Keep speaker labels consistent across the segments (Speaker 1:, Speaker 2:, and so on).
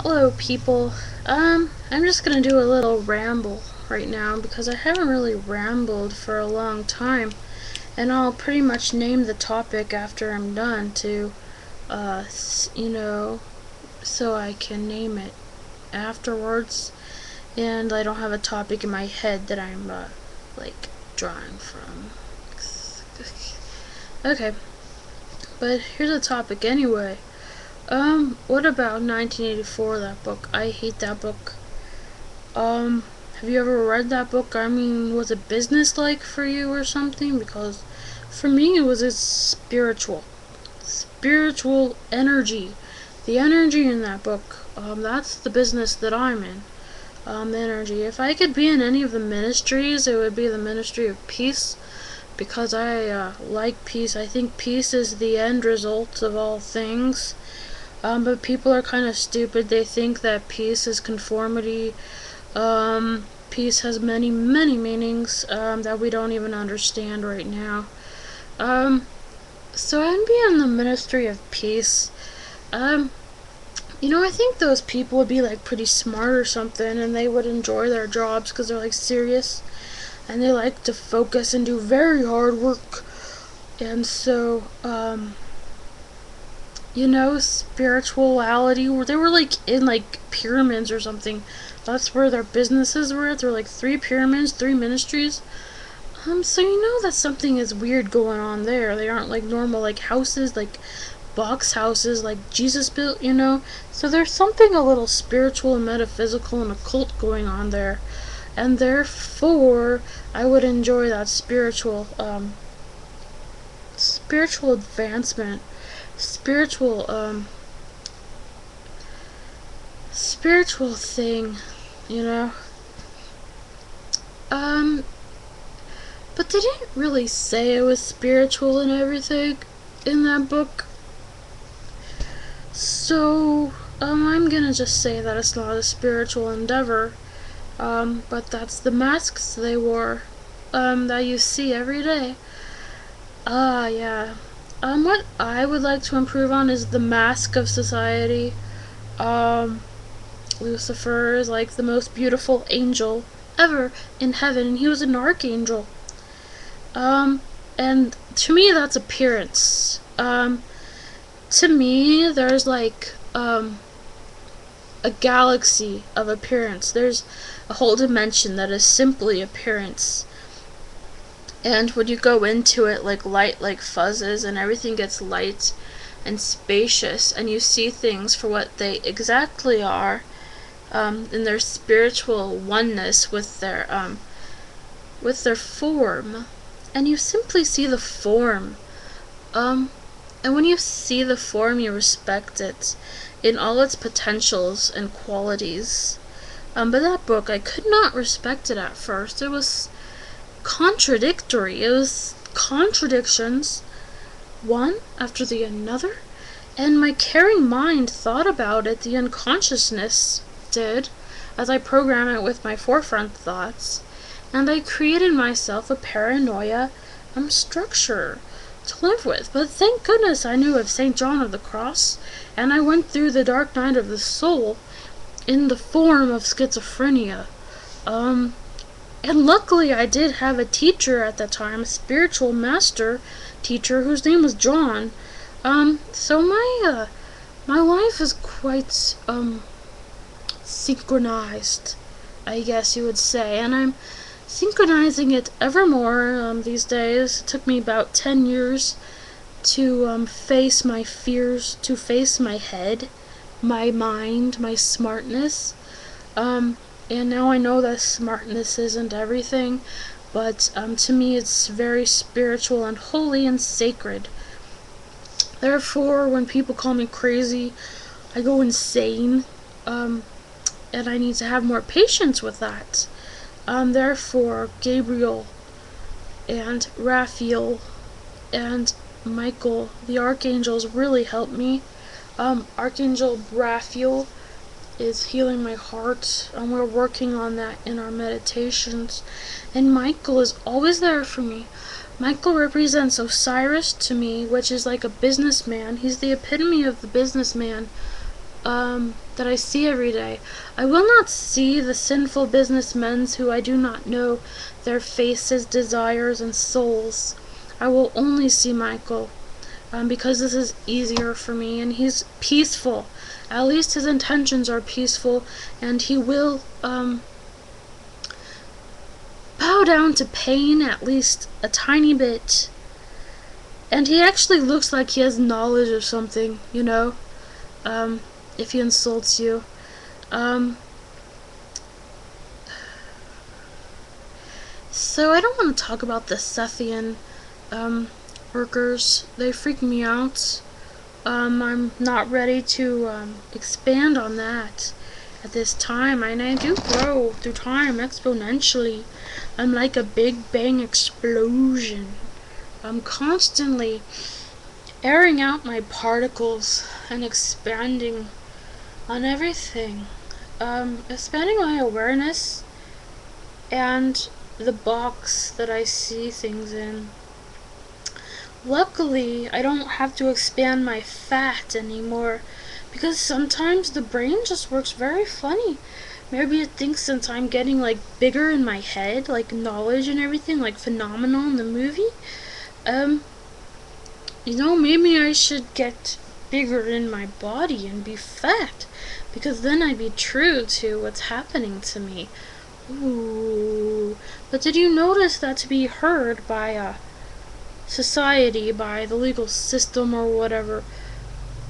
Speaker 1: Hello, people. I'm just gonna do a little ramble right now because I haven't really rambled for a long time, and I'll pretty much name the topic after I'm done to, uh, you know, so I can name it afterwards, and I don't have a topic in my head that I'm, like, drawing from. Okay, but here's a topic anyway. What about 1984, that book? I hate that book. Have you ever read that book? I mean, was it business-like for you or something? Because for me, it was a spiritual energy. The energy in that book, that's the business that I'm in. The energy. If I could be in any of the ministries, it would be the ministry of peace. Because I like peace. I think peace is the end result of all things. But people are kind of stupid. They think that peace is conformity. Peace has many, many meanings that we don't even understand right now. So I'd be in the ministry of peace. I think those people would be like pretty smart or something, and they would enjoy their jobs because they're like serious, and they like to focus and do very hard work. And so, spirituality, where they were like in like pyramids or something. That's where their businesses were at. There were like 3 pyramids, 3 ministries. So that something is weird going on there. They aren't like normal like houses, like box houses like Jesus built. So there's something a little spiritual and metaphysical and occult going on there. And therefore I would enjoy that spiritual advancement. Spiritual thing, you know. But they didn't really say it was spiritual and everything in that book. So, I'm gonna just say that it's not a spiritual endeavor. But that's the masks they wore, that you see every day. Yeah. What I would like to improve on is the mask of society. Lucifer is like the most beautiful angel ever in heaven, and he was an archangel. And to me, that's appearance. To me, there's like, a galaxy of appearance. There's a whole dimension that is simply appearance. And when you go into it, like light, like fuzzes, and everything gets light and spacious, and you see things for what they exactly are, in their spiritual oneness with their form, and you simply see the form. And when you see the form, you respect it in all its potentials and qualities. But that book, I could not respect it at first. It was contradictory. It was contradictions, one after the another, and my caring mind thought about it, the unconsciousness did, as I program it with my forefront thoughts, and I created myself a paranoia structure to live with. But thank goodness I knew of St. John of the Cross, and I went through the dark night of the soul in the form of schizophrenia. And luckily I did have a teacher at that time, a spiritual master teacher, whose name was John. So my life is quite, synchronized, I guess you would say, and I'm synchronizing it ever more, these days. It took me about 10 years to, face my fears, to face my head, my mind, my smartness, and now I know that smartness isn't everything, but, to me it's very spiritual and holy and sacred. Therefore, when people call me crazy, I go insane, and I need to have more patience with that. Therefore, Gabriel and Raphael and Michael, the archangels, really helped me. Archangel Raphael is healing my heart, and we're working on that in our meditations. And Michael is always there for me. Michael represents Osiris to me, which is like a businessman. He's the epitome of the businessman. that I see every day. I will not see the sinful businessmen who I do not know their faces, desires, and souls. I will only see Michael, because this is easier for me, and he's peaceful. At least his intentions are peaceful, and he will bow down to pain at least a tiny bit. And he actually looks like he has knowledge of something, you know, if he insults you. So I don't want to talk about the Sethian workers. They freak me out. I'm not ready to expand on that at this time, and I do grow through time exponentially. I'm like a big bang explosion. I'm constantly airing out my particles and expanding on everything. Expanding my awareness and the box that I see things in. Luckily, I don't have to expand my fat anymore, because sometimes the brain just works very funny. Maybe it thinks since I'm getting like bigger in my head, like knowledge and everything, like Phenomenal in the movie, you know, maybe I should get bigger in my body and be fat, because then I'd be true to what's happening to me. Ooh. But did you notice that to be heard by society, by the legal system or whatever,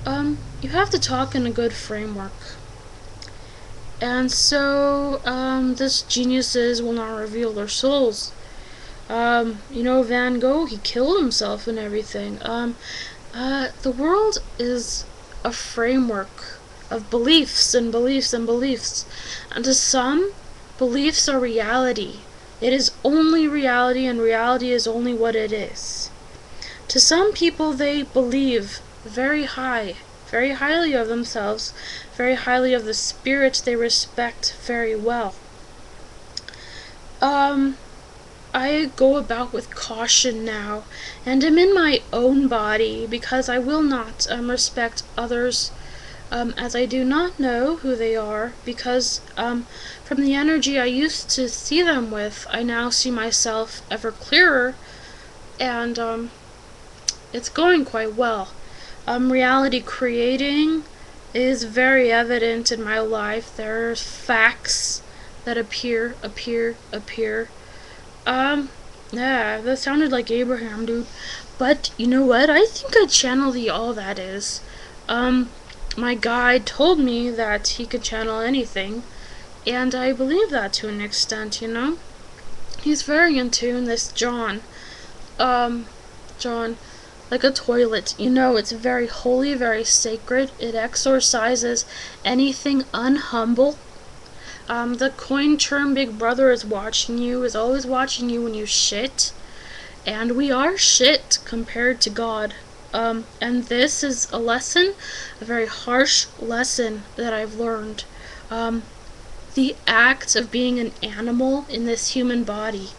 Speaker 1: you have to talk in a good framework. And so, these geniuses will not reveal their souls. You know, Van Gogh, he killed himself and everything. The world is a framework of beliefs and beliefs and beliefs. And to some, beliefs are reality. It is only reality, and reality is only what it is. To some people, they believe very highly of themselves, very highly of the spirit they respect very well. I go about with caution now, and am in my own body, because I will not respect others, as I do not know who they are, because from the energy I used to see them with, I now see myself ever clearer, and it's going quite well. Reality creating is very evident in my life. There's facts that appear. Yeah, that sounded like Abraham, dude. But, you know what? I think I channel the all that is. My guide told me that he could channel anything, and I believe that to an extent, you know? He's very in tune, this John. John, like a toilet, you know, it's very holy, very sacred. It exorcises anything unhumble. The coin term Big Brother is watching you, is always watching you when you shit. And we are shit compared to God. And this is a lesson, a very harsh lesson that I've learned. The act of being an animal in this human body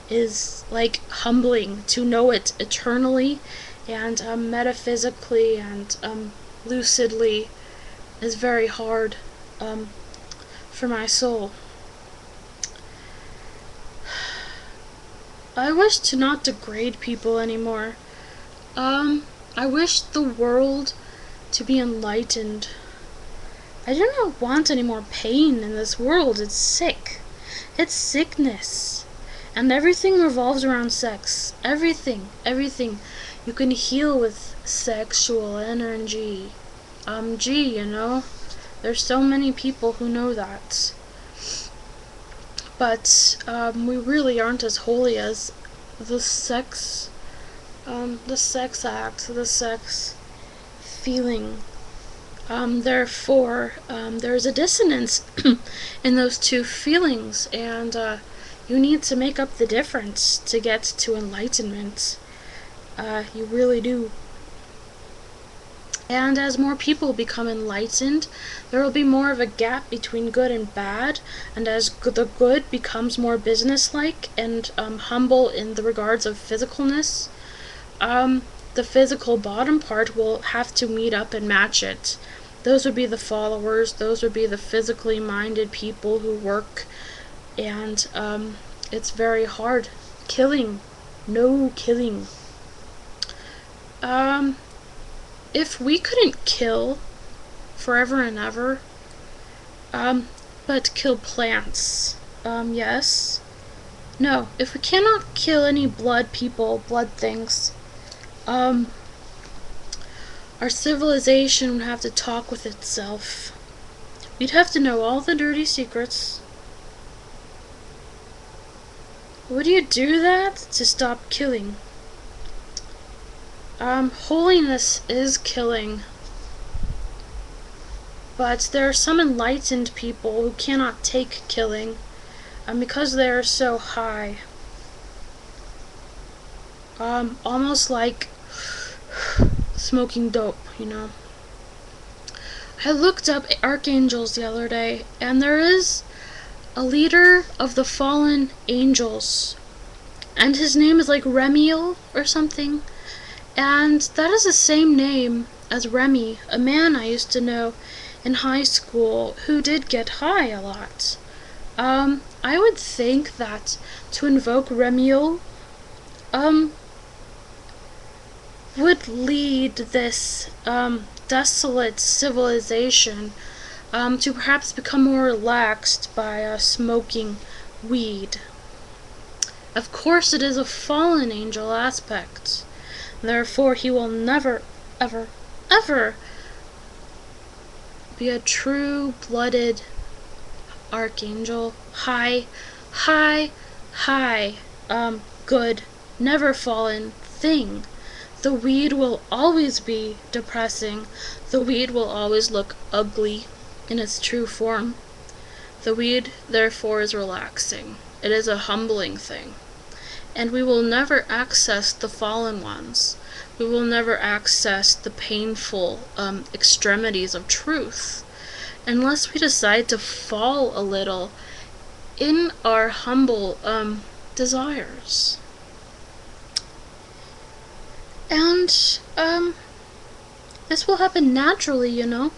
Speaker 1: is like humbling. To know it eternally and metaphysically and lucidly is very hard for my soul. I wish to not degrade people anymore. I wish the world to be enlightened. I do not want any more pain in this world. It's sick. It's sickness. And everything revolves around sex. Everything. You can heal with sexual energy. You know? There's so many people who know that. But, we really aren't as holy as the sex act, the sex feeling. Therefore, there's a dissonance in those two feelings, and you need to make up the difference to get to enlightenment. You really do. And as more people become enlightened, there will be more of a gap between good and bad, and as the good becomes more businesslike and humble in the regards of physicalness, the physical bottom part will have to meet up and match it. those would be the followers. Those would be the physically minded people who work, and it's very hard. Killing, no killing. If we couldn't kill forever and ever, but kill plants, yes. No, if we cannot kill any blood people, blood things, our civilization would have to talk with itself. We'd have to know all the dirty secrets. Would you do that to stop killing? Holiness is killing. But there are some enlightened people who cannot take killing, because they are so high. Almost like smoking dope, you know. I looked up archangels the other day, and there is a leader of the fallen angels, and his name is like Remiel or something, and that is the same name as Remy, a man I used to know in high school who did get high a lot. I would think that to invoke Remiel would lead this desolate civilization to perhaps become more relaxed by smoking weed. Of course, it is a fallen angel aspect. Therefore, he will never, ever, ever be a true-blooded archangel. High, good, never fallen thing. The weed will always be depressing. The weed will always look ugly in its true form. The weed, therefore, is relaxing. It is a humbling thing. And we will never access the fallen ones. We will never access the painful extremities of truth unless we decide to fall a little in our humble desires. And this will happen naturally, you know.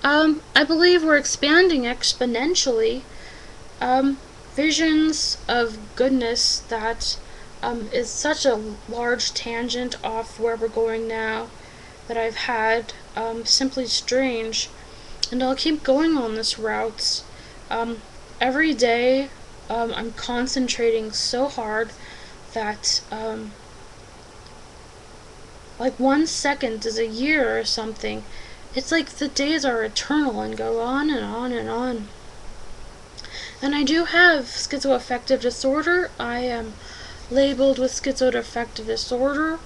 Speaker 1: I believe we're expanding exponentially. Visions of goodness that is such a large tangent off where we're going now that I've had, simply strange, and I'll keep going on this route. Every day I'm concentrating so hard that like 1 second is a year or something. It's like the days are eternal and go on and on and on. And I do have schizoaffective disorder. I am labeled with schizoaffective disorder.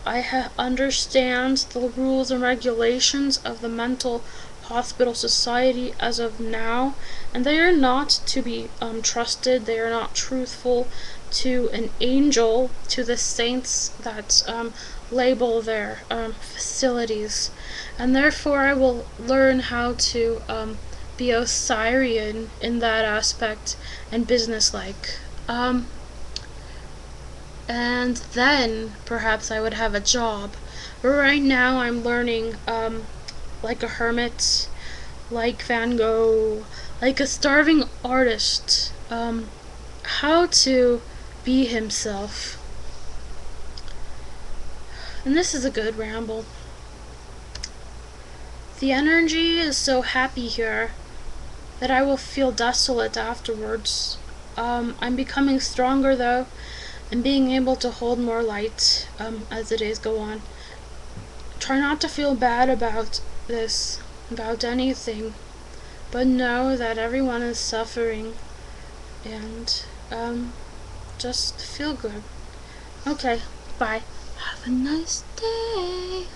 Speaker 1: I understand the rules and regulations of the Mental Hospital Society as of now, and they are not to be trusted. They are not truthful to an angel, to the saints that label their facilities. And therefore I will learn how to be Osirian in that aspect and businesslike. And then perhaps I would have a job. But right now I'm learning like a hermit, like Van Gogh, like a starving artist, how to be himself. And this is a good ramble. The energy is so happy here that I will feel desolate afterwards. I'm becoming stronger though, and being able to hold more light as the days go on. Try not to feel bad about this, about anything, but know that everyone is suffering, and just feel good. Okay, bye. Have a nice day.